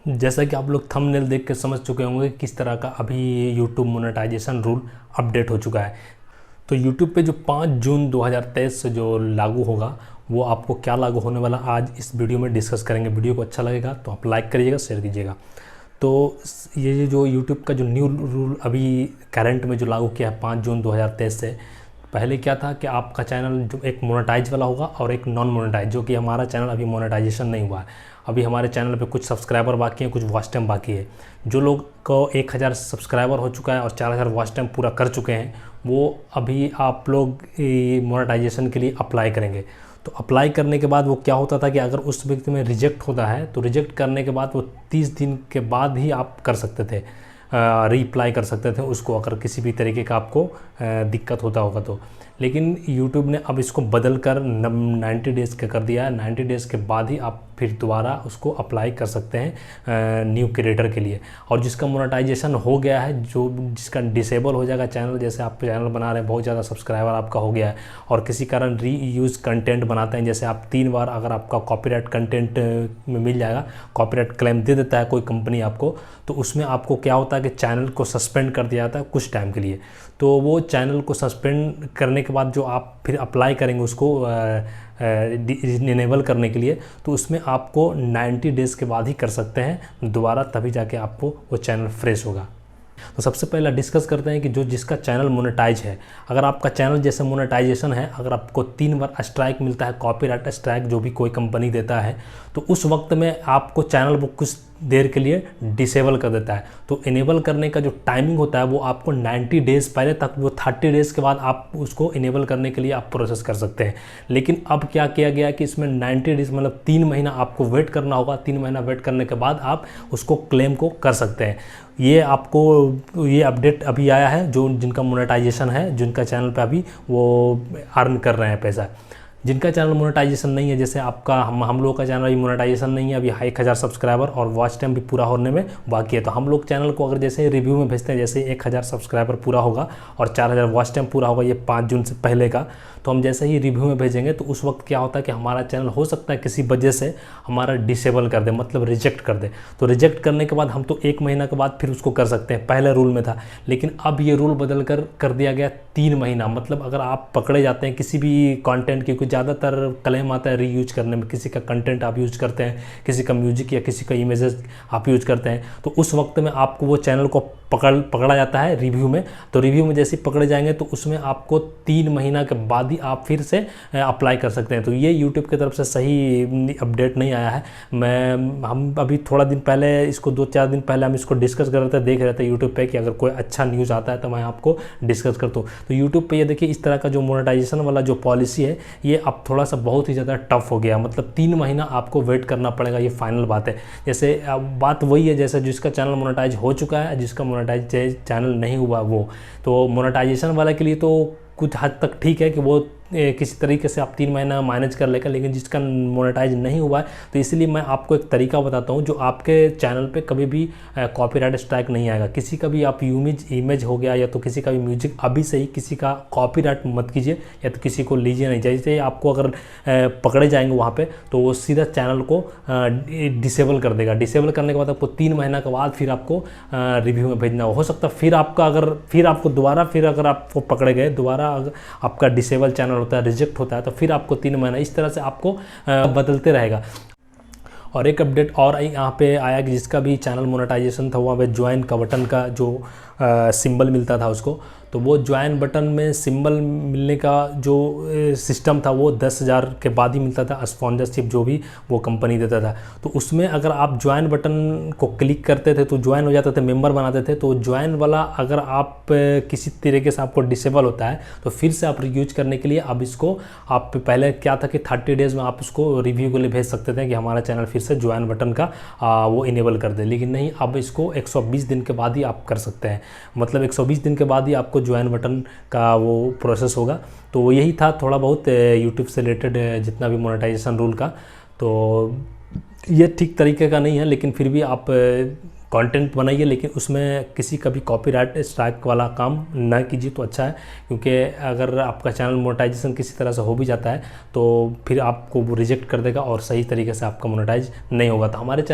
जैसा कि आप लोग थंबनेल देख के समझ चुके होंगे किस तरह का अभी यूट्यूब मोनेटाइजेशन रूल अपडेट हो चुका है। तो यूट्यूब पे जो 5 जून 2023 से जो लागू होगा वो आपको क्या लागू होने वाला आज इस वीडियो में डिस्कस करेंगे। वीडियो को अच्छा लगेगा तो आप लाइक करिएगा, शेयर कीजिएगा। तो ये जो यूट्यूब का जो न्यू रूल अभी करंट में जो लागू किया है 5 जून 2023 से, पहले क्या था कि आपका चैनल जो एक मोनेटाइज वाला होगा और एक नॉन मोनेटाइज, जो कि हमारा चैनल अभी मोनेटाइजेशन नहीं हुआ है। अभी हमारे चैनल पे कुछ सब्सक्राइबर बाकी हैं, कुछ वॉच टाइम बाकी है। जो लोग को 1000 सब्सक्राइबर हो चुका है और 4000 वॉच टाइम पूरा कर चुके हैं, वो अभी आप लोग मोनेटाइजेशन के लिए अप्लाई करेंगे। तो अप्लाई करने के बाद वो क्या होता था कि अगर उस व्यक्ति में रिजेक्ट होता है तो रिजेक्ट करने के बाद वो 30 दिन के बाद ही आप कर सकते थे, रीअप्लाई कर सकते थे उसको, अगर किसी भी तरीके का आपको दिक्कत होता होगा तो। लेकिन YouTube ने अब इसको बदल कर 90 डेज़ का कर दिया है। 90 डेज़ के बाद ही आप फिर दोबारा उसको अप्लाई कर सकते हैं न्यू क्रिएटर के लिए। और जिसका मोनेटाइजेशन हो गया है, जिसका डिसेबल हो जाएगा चैनल, जैसे आप चैनल बना रहे हैं, बहुत ज़्यादा सब्सक्राइबर आपका हो गया है और किसी कारण रीयूज़ कंटेंट बनाते हैं, जैसे आप 3 बार अगर आपका कॉपीराइट कंटेंट में मिल जाएगा, कॉपीराइट क्लेम दे देता है कोई कंपनी आपको, तो उसमें आपको क्या होता है कि चैनल को सस्पेंड कर दिया जाता है कुछ टाइम के लिए। तो वो चैनल को सस्पेंड करने के बाद जो आप फिर अप्लाई करेंगे उसको इनेबल करने के लिए, तो उसमें आपको 90 डेज़ के बाद ही कर सकते हैं दोबारा, तभी जाके आपको वो चैनल फ्रेश होगा। तो सबसे पहले डिस्कस करते हैं कि जो जिसका चैनल मोनेटाइज है, अगर आपका चैनल जैसे मोनेटाइजेशन है, अगर आपको 3 बार स्ट्राइक मिलता है, कॉपीराइट स्ट्राइक जो भी कोई कंपनी देता है, तो उस वक्त में आपको चैनल वो कुछ देर के लिए डिसेबल कर देता है। तो इनेबल करने का जो टाइमिंग होता है वो आपको 90 डेज़ पहले तक, वो 30 डेज़ के बाद आप उसको इनेबल करने के लिए आप प्रोसेस कर सकते हैं। लेकिन अब क्या किया गया है कि इसमें 90 डेज़ मतलब 3 महीना आपको वेट करना होगा। 3 महीना वेट करने के बाद आप उसको क्लेम को कर सकते हैं। ये आपको ये अपडेट अभी आया है, जो जिनका मोनेटाइजेशन है, जिनका चैनल पे अभी वो अर्न कर रहे हैं पैसा। जिनका चैनल मोनेटाइजेशन नहीं है, जैसे आपका हम लोगों का चैनल अभी मोनेटाइजेशन नहीं है, अभी 1000 सब्सक्राइबर और वॉच टाइम भी पूरा होने में बाकी है, तो हम लोग चैनल को अगर जैसे रिव्यू में भेजते हैं, जैसे 1000 सब्सक्राइबर पूरा होगा और 4000 वॉच टाइम पूरा होगा, ये 5 जून से पहले का, तो हम जैसे ही रिव्यू में भेजेंगे तो उस वक्त क्या होता है कि हमारा चैनल हो सकता है किसी वजह से हमारा डिसेबल कर दे, मतलब रिजेक्ट कर दे। तो रिजेक्ट करने के बाद हम तो 1 महीना के बाद फिर उसको कर सकते हैं, पहले रूल में था। लेकिन अब ये रूल बदल कर दिया गया 3 महीना, मतलब अगर आप पकड़े जाते हैं किसी भी कंटेंट की, कुछ ज़्यादातर क्लेम आता है रीयूज करने में, किसी का कंटेंट आप यूज करते हैं, किसी का म्यूजिक या किसी का इमेजेस आप यूज करते हैं, तो उस वक्त में आपको वो चैनल को पकड़ा जाता है रिव्यू में। तो रिव्यू में जैसे पकड़े जाएंगे तो उसमें आपको 3 महीना के बाद ही आप फिर से अप्लाई कर सकते हैं। तो ये यूट्यूब की तरफ से सही अपडेट नहीं आया है। हम अभी थोड़ा दिन पहले इसको 2-4 दिन पहले हम इसको डिस्कस कर रहे थे, देख रहे थे यूट्यूब पे कि अगर कोई अच्छा न्यूज़ आता है तो मैं आपको डिस्कस करता हूँ। तो यूट्यूब पे ये देखिए, इस तरह का जो मोनेटाइजेशन वाला जो पॉलिसी है, ये अब थोड़ा सा बहुत ही ज़्यादा टफ हो गया, मतलब 3 महीना आपको वेट करना पड़ेगा, ये फाइनल बात है। जैसे बात वही है जैसे जिसका चैनल मोनेटाइज हो चुका है, जिसका मोनेटाइज चैनल नहीं हुआ वो, तो मोनेटाइजेशन वाला के लिए तो कुछ हद तक ठीक है कि वो किसी तरीके से आप 3 महीना मैनेज कर लेगा। लेकिन जिसका मोनेटाइज नहीं हुआ है, तो इसलिए मैं आपको एक तरीका बताता हूँ जो आपके चैनल पे कभी भी कॉपीराइट स्ट्राइक नहीं आएगा। किसी का भी आप इमेज हो गया या तो किसी का भी म्यूजिक, अभी से ही किसी का कॉपीराइट मत कीजिए या तो किसी को लीजिए नहीं। जैसे आपको अगर पकड़े जाएंगे वहाँ पर, तो वो सीधा चैनल को डिसेबल कर देगा। डिसेबल करने के बाद आपको 3 महीना के बाद फिर आपको रिव्यू में भेजना हो सकता है। फिर आपको दोबारा, फिर अगर आपको पकड़े गए दोबारा, अगर आपका डिसेबल चैनल होता है, रिजेक्ट होता है, तो फिर आपको 3 महीना, इस तरह से आपको बदलते रहेगा। और एक अपडेट और यहाँ पे आया कि जिसका भी चैनल मोनेटाइजेशन था, वहाँ पे ज्वाइन का बटन का जो सिंबल मिलता था उसको, तो वो ज्वाइन बटन में सिंबल मिलने का जो सिस्टम था वो 10,000 के बाद ही मिलता था, स्पॉन्सरशिप जो भी वो कंपनी देता था। तो उसमें अगर आप ज्वाइन बटन को क्लिक करते थे तो ज्वाइन हो जाते थे, मेंबर बनाते थे। तो ज्वाइन वाला अगर आप किसी तरीके से आपको डिसेबल होता है तो फिर से आप यूज करने के लिए अब इसको आप पहले क्या था कि 30 डेज़ में आप उसको रिव्यू के लिए भेज सकते थे कि हमारा चैनल फिर से ज्वाइन बटन का वो इनेबल कर दे। लेकिन नहीं, अब इसको 120 दिन के बाद ही आप कर सकते हैं, मतलब 120 दिन के बाद ही आपको ज्वाइन बटन का वो प्रोसेस होगा। तो यही था थोड़ा बहुत यूट्यूब से रिलेटेड जितना भी मोनेटाइजेशन रूल का। तो ये ठीक तरीके का नहीं है, लेकिन फिर भी आप कंटेंट बनाइए, लेकिन उसमें किसी का भी कॉपीराइट स्ट्राइक वाला काम ना कीजिए तो अच्छा है। क्योंकि अगर आपका चैनल मोनेटाइजेशन किसी तरह से हो भी जाता है तो फिर आपको वो रिजेक्ट कर देगा और सही तरीके से आपका मोनेटाइज नहीं होगा। तो हमारे चैनल